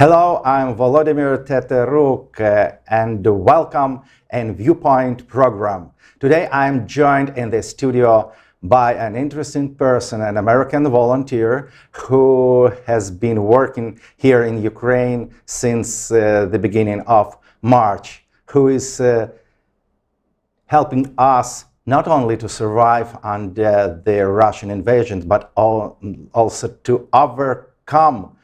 Hello, I'm Volodymyr Teteruk and welcome in Viewpoint program. Today I'm joined in the studio by an interesting person, an American volunteer who has been working here in Ukraine since the beginning of March, who is helping us not only to survive under the Russian invasion, but also to overcome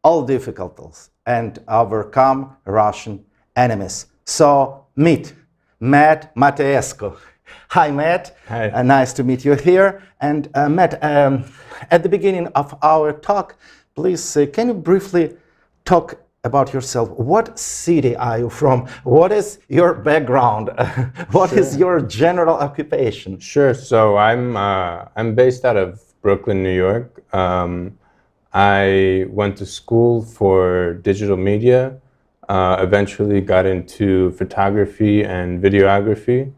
all difficulties and overcome Russian enemies. So meet Matt Mateiescu. Hi, Matt. Hi. Nice to meet you here. And Matt, at the beginning of our talk, please can you briefly talk about yourself? What city are you from? What is your background? What is your general occupation? Sure. So I'm based out of Brooklyn, New York. I went to school for digital media, eventually got into photography and videography.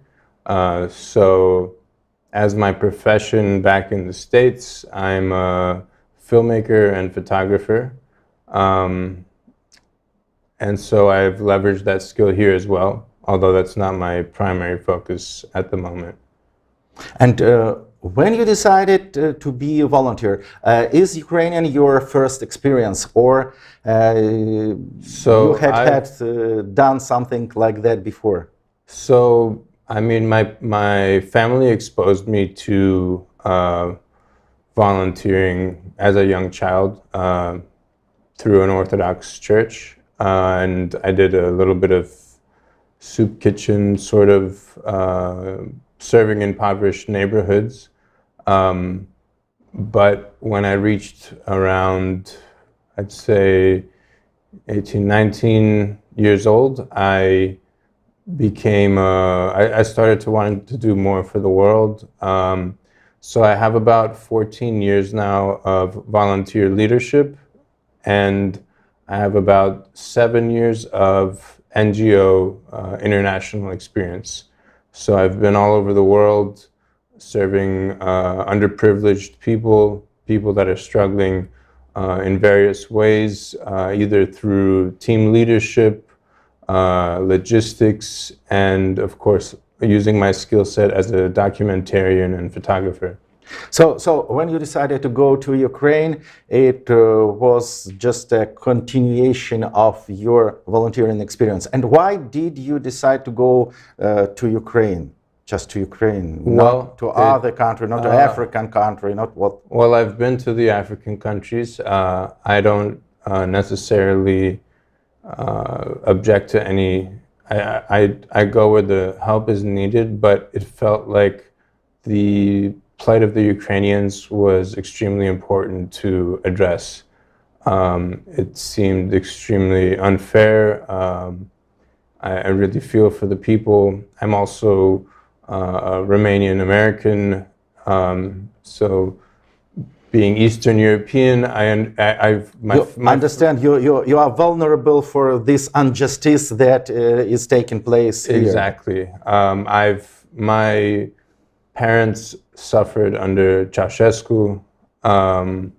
So as my profession back in the States, I'm a filmmaker and photographer. And so I've leveraged that skill here as well, although that's not my primary focus at the moment. And when you decided to be a volunteer, is Ukrainian your first experience, or you had done something like that before? So, I mean, my family exposed me to volunteering as a young child through an Orthodox church, and I did a little bit of soup kitchen, sort of serving in impoverished neighborhoods. But when I reached around, I'd say 18, 19 years old, I became, I started to want to do more for the world. So I have about 14 years now of volunteer leadership, and I have about 7 years of NGO international experience. So I've been all over the world, serving underprivileged people that are struggling in various ways, either through team leadership, logistics, and of course, using my skill set as a documentarian and photographer. So when you decided to go to Ukraine, it was just a continuation of your volunteering experience. And why did you decide to go to Ukraine? Just to Ukraine, not to other country, not to African country, not what? Well, I've been to the African countries. I don't necessarily object to any. I go where the help is needed, but it felt like the plight of the Ukrainians was extremely important to address. It seemed extremely unfair. I really feel for the people. I'm also Romanian American, so being Eastern European, understand you are vulnerable for this injustice that is taking place here. Exactly. My parents suffered under Ceausescu and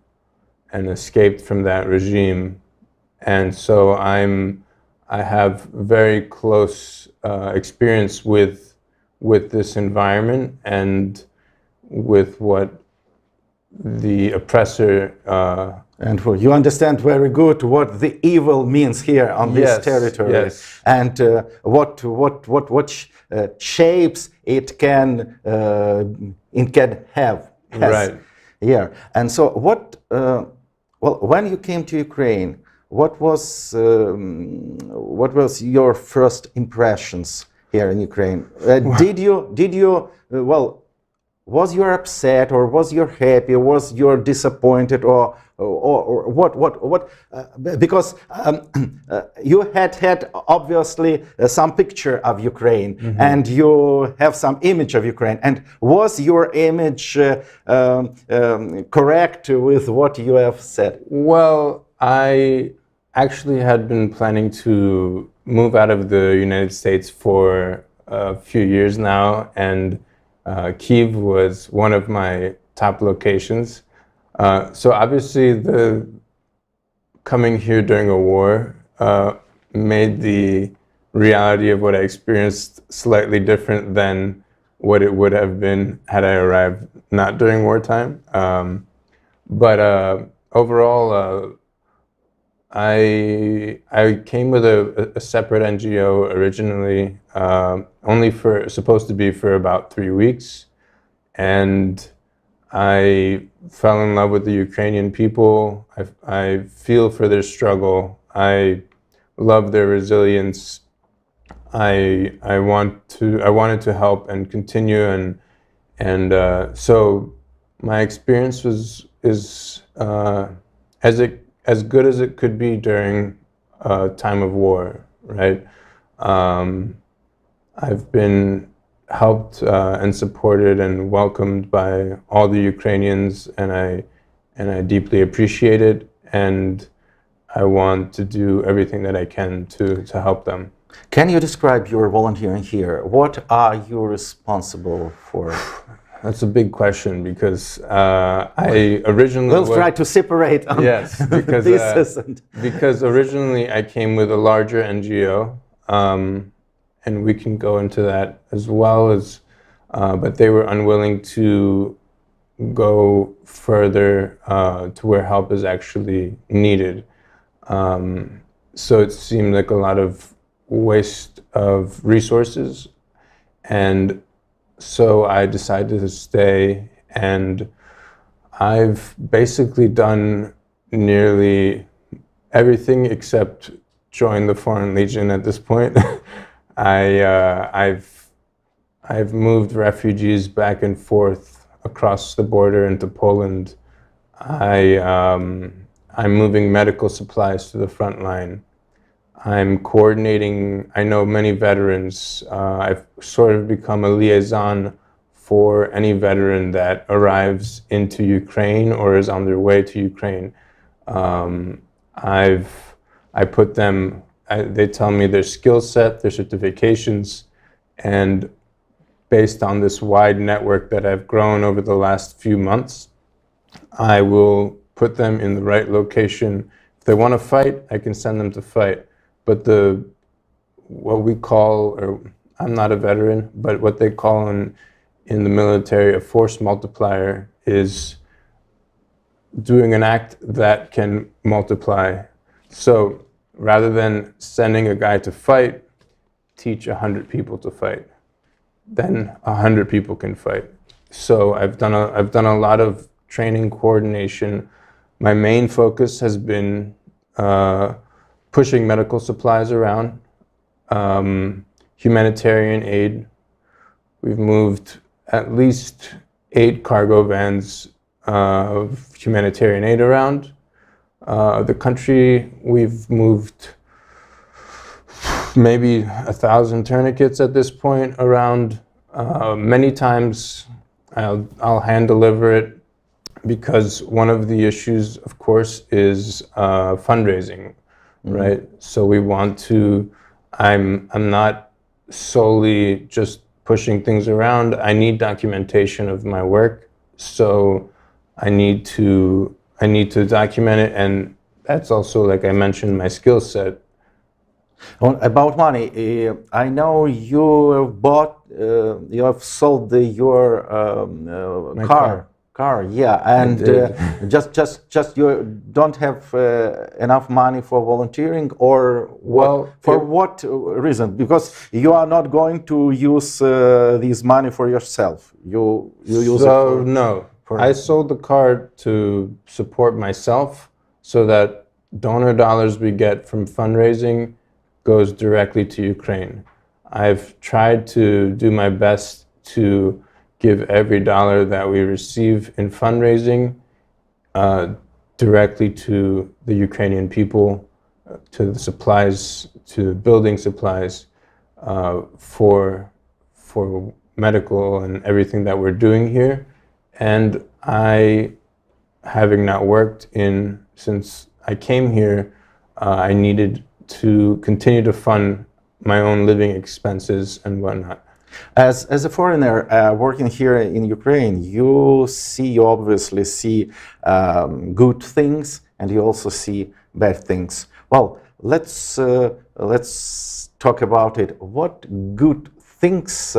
escaped from that regime, and so I have very close experience with this environment and with what the oppressor and you understand very good what the evil means here on this territory, yes. And what shapes it can have. Right. Yeah. And so well, when you came to Ukraine, what was your first impressions here in Ukraine? Did you was you upset, or was you happy, or was you disappointed, or what? Because you had obviously some picture of Ukraine, mm-hmm. and you have some image of Ukraine. And was your image correct with what you have said? Well, I actually had been planning to move out of the United States for a few years now, and Kyiv was one of my top locations. So obviously the coming here during a war made the reality of what I experienced slightly different than what it would have been had I arrived not during wartime. But overall, I came with a separate NGO originally, only supposed to be for about 3 weeks, and I fell in love with the Ukrainian people. I feel for their struggle. I love their resilience. I wanted to help and continue, and so my experience is as good as it could be during a time of war, right? I've been helped and supported and welcomed by all the Ukrainians, and I deeply appreciate it, and I want to do everything that I can to help them. Can you describe your volunteering here? What are you responsible for? That's a big question because I originally... We'll try to separate yes, because, because originally I came with a larger NGO, and we can go into that as well as, but they were unwilling to go further to where help is actually needed. So it seemed like a lot of waste of resources, and so I decided to stay, and I've basically done nearly everything except join the Foreign Legion at this point. I've moved refugees back and forth across the border into Poland. I'm moving medical supplies to the front line. I'm coordinating, I know many veterans. I've sort of become a liaison for any veteran that arrives into Ukraine or is on their way to Ukraine. I put them, they tell me their skill set, their certifications, and based on this wide network that I've grown over the last few months, I will put them in the right location. If they want to fight, I can send them to fight. But what we call, or I'm not a veteran, but what they call in the military a force multiplier is doing an act that can multiply. So rather than sending a guy to fight, teach 100 people to fight. Then 100 people can fight. So I've done a lot of training coordination. My main focus has been pushing medical supplies around, humanitarian aid. We've moved at least 8 cargo vans of humanitarian aid around the country. We've moved maybe 1,000 tourniquets at this point around. Many times I'll hand deliver it because one of the issues, of course, is fundraising. Right, so we want to. I'm not solely just pushing things around. I need documentation of my work, so I need to document it, and that's also, like I mentioned, my skill set. About money, I know you have bought, you have sold your car, yeah, and just you don't have enough money for volunteering, or what reason? Because you are not going to use this money for yourself. You use it for, no. I sold the car to support myself, so that donor dollars we get from fundraising goes directly to Ukraine. I've tried to do my best to give every dollar that we receive in fundraising directly to the Ukrainian people, to the supplies, to building supplies, for medical and everything that we're doing here. And I, having not worked since I came here, I needed to continue to fund my own living expenses and whatnot. As a foreigner working here in Ukraine, you obviously see good things and you also see bad things. Well, let's talk about it. What good things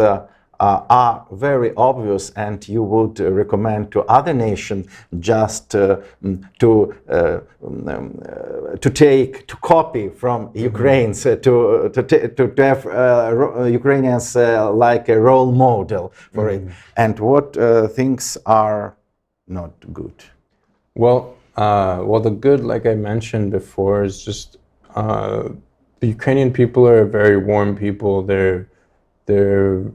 are very obvious and you would recommend to other nations just to copy from Ukrainians, to have Ukrainians like a role model for it, and what things are not good? Well, the good, like I mentioned before, is just the Ukrainian people are very warm people. They're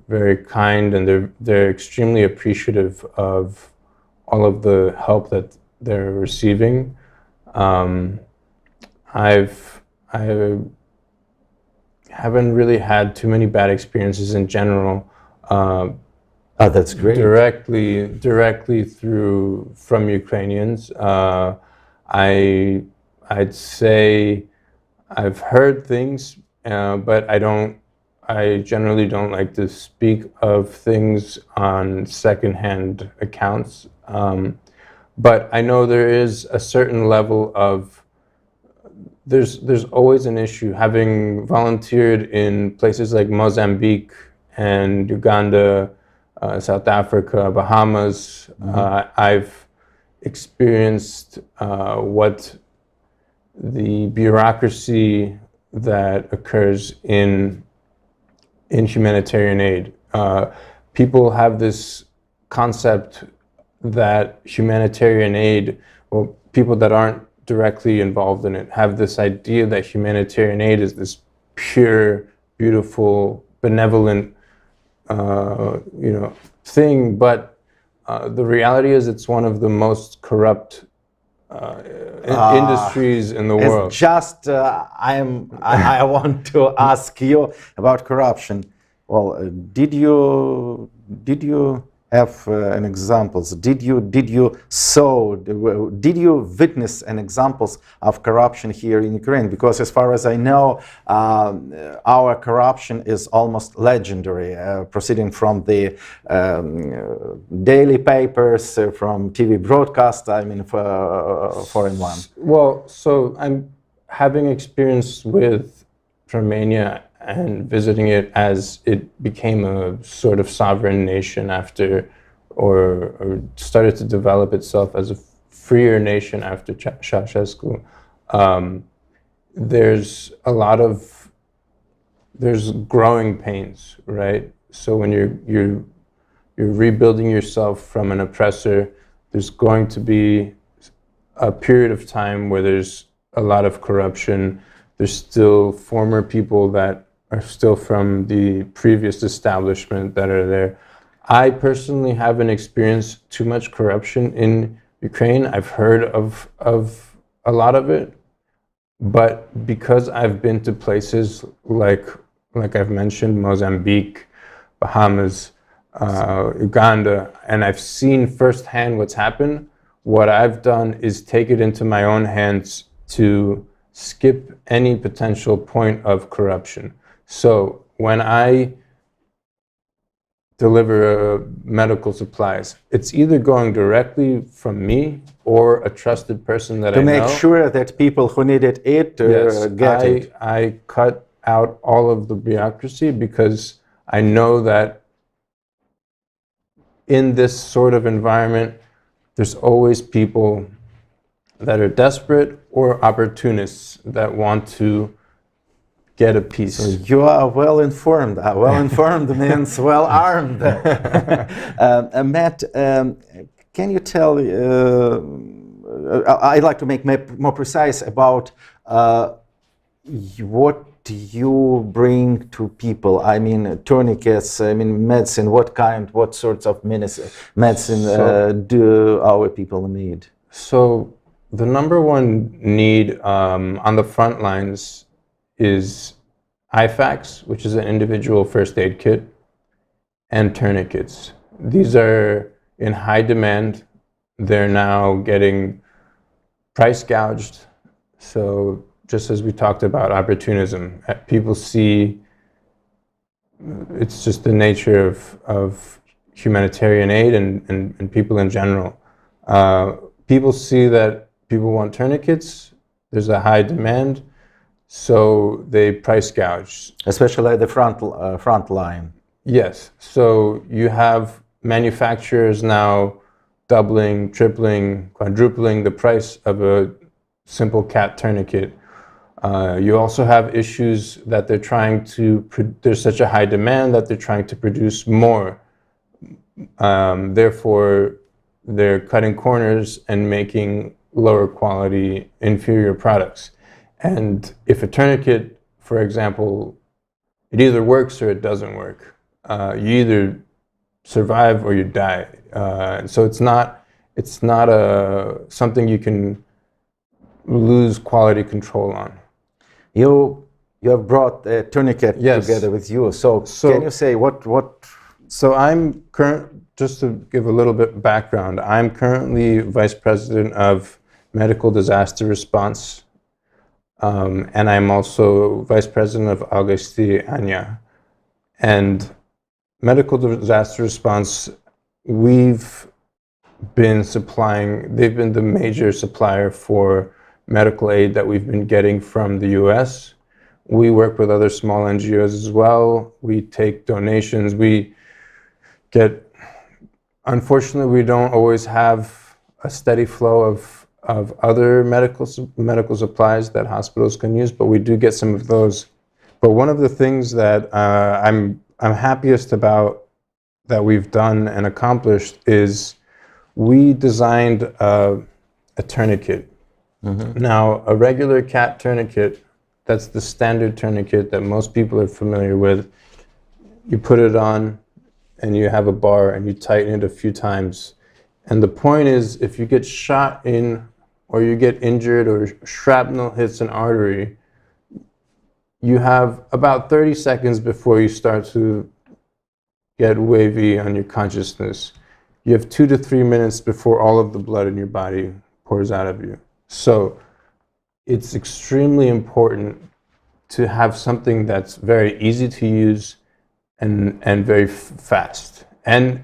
very kind, and they're extremely appreciative of all of the help that they're receiving. I haven't really had too many bad experiences in general. Oh, that's great. Directly from Ukrainians. I'd say I've heard things, but I generally don't like to speak of things on secondhand accounts. But I know there is a certain level of, there's always an issue. Having volunteered in places like Mozambique and Uganda, South Africa, Bahamas, I've experienced what the bureaucracy that occurs in humanitarian aid. People have this concept that humanitarian aid, well, people that aren't directly involved in it, have this idea that humanitarian aid is this pure, beautiful, benevolent, thing. But the reality is, it's one of the most corrupt industries in the world. It's just I want to ask you about corruption. Well, did you have an examples? Did you witness an examples of corruption here in Ukraine? Because as far as I know, our corruption is almost legendary, proceeding from the daily papers, from TV broadcast, I mean, foreign one. Well, so I'm having experience with Romania and visiting it as it became a sort of sovereign nation after, or started to develop itself as a freer nation after Ceausescu. There's growing pains, right? So when you're rebuilding yourself from an oppressor, there's going to be a period of time where there's a lot of corruption. There's still former people that are still from the previous establishment that are there. I personally haven't experienced too much corruption in Ukraine. I've heard of a lot of it, but because I've been to places like I've mentioned, Mozambique, Bahamas, Uganda, and I've seen firsthand what's happened, what I've done is take it into my own hands to skip any potential point of corruption. So when I deliver medical supplies, it's either going directly from me or a trusted person that I know. To make sure that people who needed it get it. I cut out all of the bureaucracy because I know that in this sort of environment, there's always people that are desperate or opportunists that want to get a piece. So you are well informed. Well informed means well armed. Matt, can you tell? I'd like to make more precise about what you bring to people. I mean, tourniquets. I mean, medicine. What sorts of medicine do our people need? So the number one need on the front lines is IFAKs, which is an individual first aid kit, and tourniquets. These are in high demand. They're now getting price gouged. So just as we talked about opportunism, people see, it's just the nature of humanitarian aid and people in general. People see that people want tourniquets. There's a high demand, so they price gouge. Especially the front line. Yes. So you have manufacturers now doubling, tripling, quadrupling the price of a simple cat tourniquet. You also have issues that they're trying to, there's such a high demand that they're trying to produce more. Therefore, they're cutting corners and making lower quality, inferior products. And if a tourniquet, for example, it either works or it doesn't work. You either survive or you die. So it's not something you can lose quality control on. You have brought a tourniquet Yes. together with you. So can you say what? So I'm just to give a little bit background, I'm currently Vice President of Medical Disaster Response, and I'm also Vice President of Anya. And Medical Disaster Response, they've been the major supplier for medical aid that we've been getting from the US. We work with other small NGOs as well. We take donations. Unfortunately, we don't always have a steady flow of other medical supplies that hospitals can use, but we do get some of those. But one of the things that I'm happiest about that we've done and accomplished is we designed a tourniquet. Mm-hmm. Now, a regular cat tourniquet, that's the standard tourniquet that most people are familiar with. You put it on and you have a bar and you tighten it a few times. And the point is, if you get shot in or you get injured or shrapnel hits an artery, you have about 30 seconds before you start to get wavy on your consciousness. You have 2 to 3 minutes before all of the blood in your body pours out of you. So it's extremely important to have something that's very easy to use and very fast and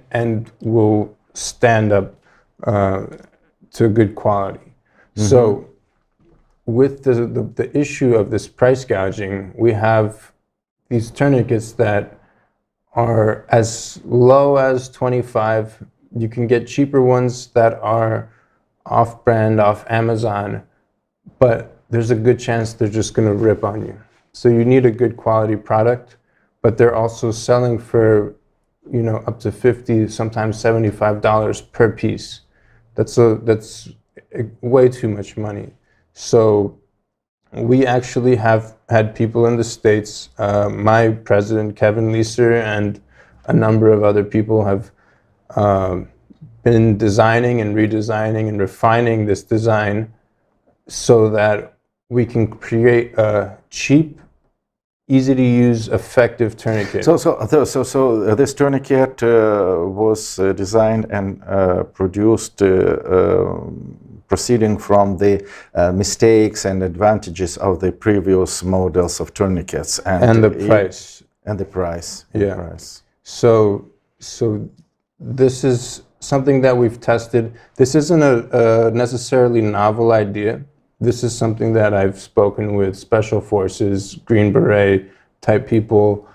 will stand up to good quality. Mm-hmm. So with the issue of this price gouging, we have these tourniquets that are as low as $25. You can get cheaper ones that are off-brand, off Amazon, but there's a good chance they're just going to rip on you. So you need a good quality product, but they're also selling for, up to $50, sometimes $75 per piece. That's way too much money. So we actually have had people in the States, my president, Kevin Leeser, and a number of other people have been designing and redesigning and refining this design so that we can create a cheap, easy to use, effective tourniquet. So this tourniquet was designed and produced proceeding from the mistakes and advantages of the previous models of tourniquets and the price. And the price. Yeah. The price. So this is something that we've tested. This isn't a necessarily novel idea. This is something that I've spoken with special forces, Green Beret type people.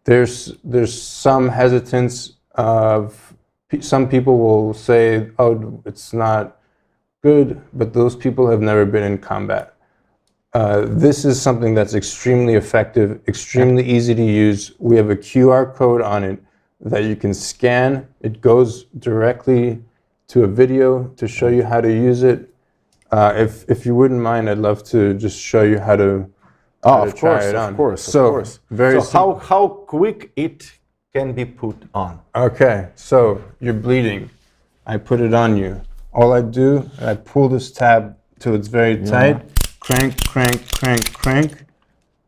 There's some hesitance of, some people will say, oh, it's not good, but those people have never been in combat. This is something that's extremely effective, extremely easy to use. We have a QR code on it that you can scan. It goes directly to a video to show you how to use it. If you wouldn't mind, I'd love to just show you how to try it on. Of course. Very so how quick it can be put on? Okay, so you're bleeding. I put it on you. All I do, I pull this tab till it's very tight. Crank, crank, crank, crank.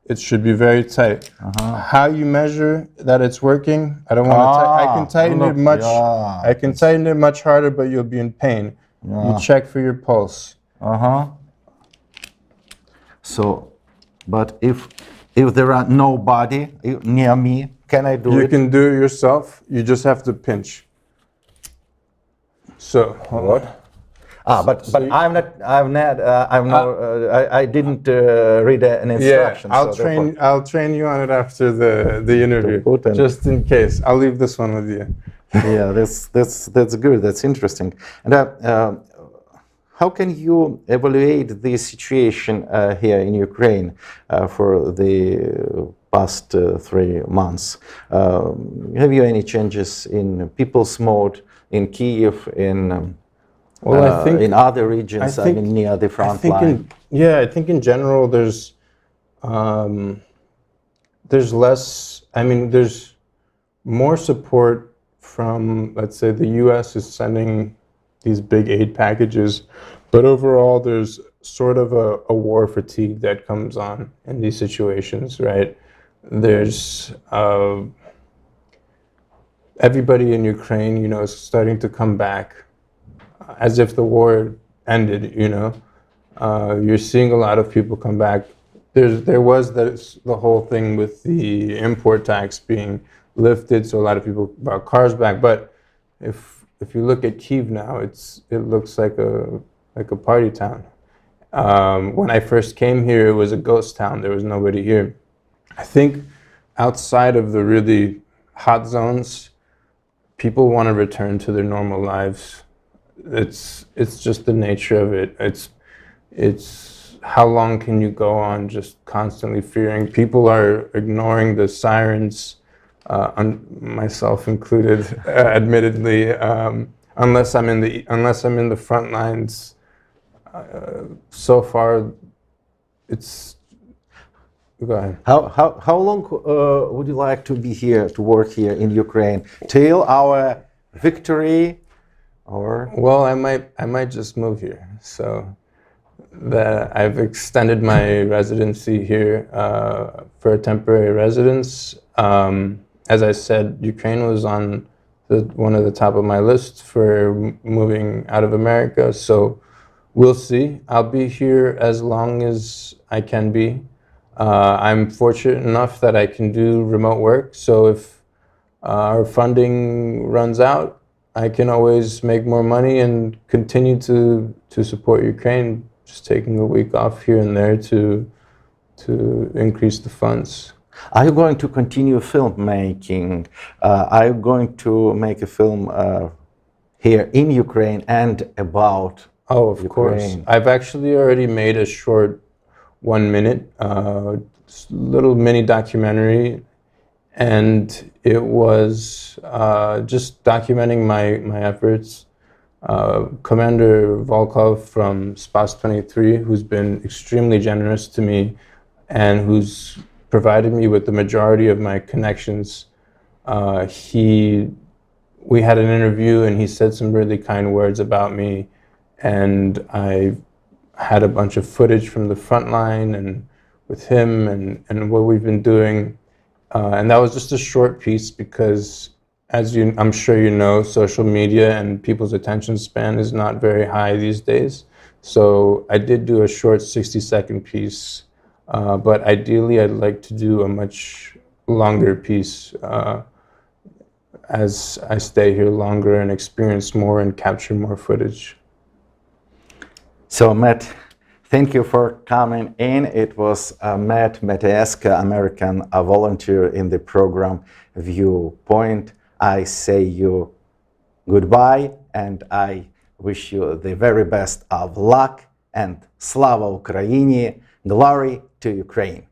It should be very tight. How you measure that it's working? I don't want to. I can tighten it much. I can tighten it much harder, but you'll be in pain. You check for your pulse. So, but if there are nobody near me, can I do it? You can do it yourself. You just have to pinch. So, hold on. But I didn't read an instruction. Yeah, so I'll train you on it after the interview, just in case. I'll leave this one with you. Yeah, that's good. That's interesting. And how can you evaluate the situation here in Ukraine for the past 3 months? Have you any changes in people's mood in Kyiv, in in other regions, near the front line? I think in general there's less. I mean, there's more support from, let's say, the U.S. is sending these big aid packages, but overall there's sort of a war fatigue that comes on in these situations, right? There's everybody in Ukraine, is starting to come back as if the war ended, You're seeing a lot of people come back. There was the whole thing with the import tax being lifted, so a lot of people bought cars back. But if you look at Kyiv now, it looks like a party town. When I first came here, it was a ghost town. There was nobody here. I think outside of the really hot zones, people want to return to their normal lives. It's just the nature of it. It's how long can you go on just constantly fearing? People are ignoring the sirens, myself included, admittedly. Unless I'm in the front lines. So far, it's. Go ahead. How long would you like to be here, to work here in Ukraine, till our victory, or? Well, I might just move here. So I've extended my residency here for a temporary residence. As I said, Ukraine was on one of the top of my list for moving out of America. So we'll see. I'll be here as long as I can be. I'm fortunate enough that I can do remote work. So if our funding runs out, I can always make more money and continue to support Ukraine, just taking a week off here and there to increase the funds. Are you going to continue filmmaking? Are you going to make a film here in Ukraine and about of Ukraine? Course. I've actually already made a short 1 minute, little mini documentary, and it was just documenting my efforts. Commander Volkov from Spas 23, who's been extremely generous to me and who's provided me with the majority of my connections. We had an interview and he said some really kind words about me, and I had a bunch of footage from the front line and with him and what we've been doing. And that was just a short piece because, I'm sure you know, social media and people's attention span is not very high these days. So I did do a short 60-second piece, but ideally I'd like to do a much longer piece as I stay here longer and experience more and capture more footage. So Matt, thank you for coming in. It was Matt Mateiescu, American volunteer in the program Viewpoint. I say you goodbye and I wish you the very best of luck, and Slava Ukraini, glory to Ukraine.